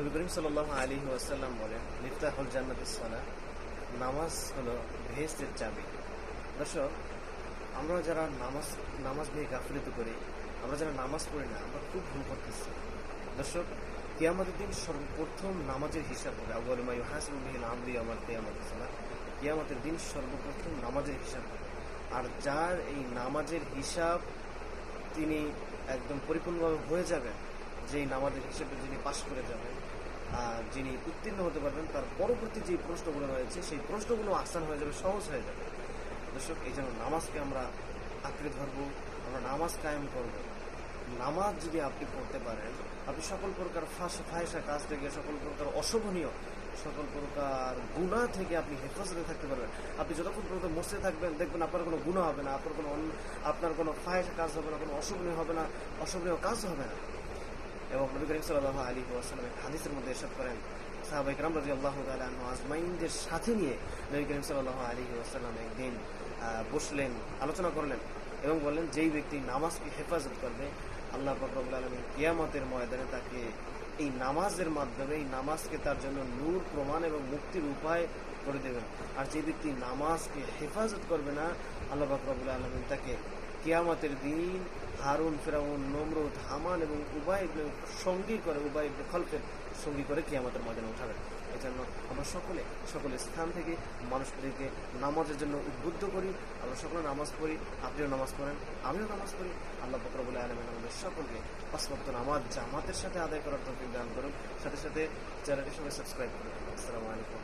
নবী করিম সাল্লাল্লাহু আলাইহি ওয়াসাল্লাম বলেন, মিফতাহুল জান্নাতিস সালাহ, নামাজ হলো বেহেশতের চাবি। দর্শক, আমরা যারা নামাজ নিয়ে গাফিলতি করি, আমরা যারা নামাজ পড়ি না, আমরা খুব ভুল করতেছি। দর্শক, কিয়ামতের দিন সর্বপ্রথম নামাজের হিসাব হবে। আউয়ালু মা ইউহাসাবু বিহিল আবদু ইয়াউমাল কিয়ামাতিস সালাহ। কিয়ামতের দিন সর্বপ্রথম নামাজের হিসাব হবে। আর যার এই নামাজের হিসাব তিনি একদম পরিপূর্ণভাবে হয়ে যাবেন, যেই নামাজের হিসেবে যিনি পাশ করে যাবেন, যিনি উত্তীর্ণ হতে পারবেন, তার পরবর্তী যে প্রশ্নগুলো রয়েছে সেই প্রশ্নগুলো আসান হয়ে যাবে, সহজ হয়ে যাবে। দর্শক, এই জন্য নামাজকে আমরা আঁকড়ে ধরবো, আমরা নামাজ কায়েম করব। নামাজ যদি আপনি পড়তে পারেন, আপনি সকল প্রকার ফাহিশা কাজ থেকে, সকল প্রকার অশোভনীয়, সকল প্রকার গুনাহ থেকে আপনি হেফাজতে থাকতে পারবেন। আপনি যতক্ষণ পর্যন্ত মসজিদে থাকবেন, দেখবেন আপনার কোনো গুনাহ হবে না, আপনার কোনো ফাহিশা কাজ হবে না, কোনো অশোভনীয় হবে না, অশোভনীয় কাজ হবে না। এবং নবী করিম সাল্লাল্লাহু আলাইহি ওয়াসাল্লাম এক হাদিসের মধ্যে ইরশাদ করেন, সাহাবায়ে কেরাম রাদিয়াল্লাহু তাআলা আনহু আজমাইনদের সাথে নিয়ে নবী করিম সাল্লাল্লাহু আলাইহি ওয়াসাল্লাম একদিন বসলেন, আলোচনা করলেন এবং বললেন, যেই ব্যক্তি নামাজকে হেফাজত করবে, আল্লাহ পাক রব্বুল আলামিন কিয়ামতের ময়দানে তাকে এই নামাজের মাধ্যমে, এই নামাজকে তার জন্য নূর, প্রমাণ এবং মুক্তির উপায় করে দেবেন। আর যে ব্যক্তি নামাজকে হেফাজত করবে না, আল্লাহ পাক রব্বুল আলামিন তাকে কিয়ামতের দিন হারুন, ফিরাউন, নমরুদ, হামান এবং উবাই ইবনে খলফের সঙ্গী করে কিয়ামতের ময়দানে উঠাবেন। এই জন্য আমরা সকলে স্থান থেকে মানুষদেরকে নামাজের জন্য উদ্বুদ্ধ করি। আমরা সকলে নামাজ পড়ি, আপনিও নামাজ পড়েন, আমিও নামাজ পড়ি। আল্লাহ পাক রব্বুল আলামিন আমাদের সকলকে 5 ওয়াক্ত নামাজ জামাতের সাথে আদায় করার তৌফিক দান করুন। সাথে সাথে চ্যানেলটি সবাই সাবস্ক্রাইব করুন। আসসালামু আলাইকুম।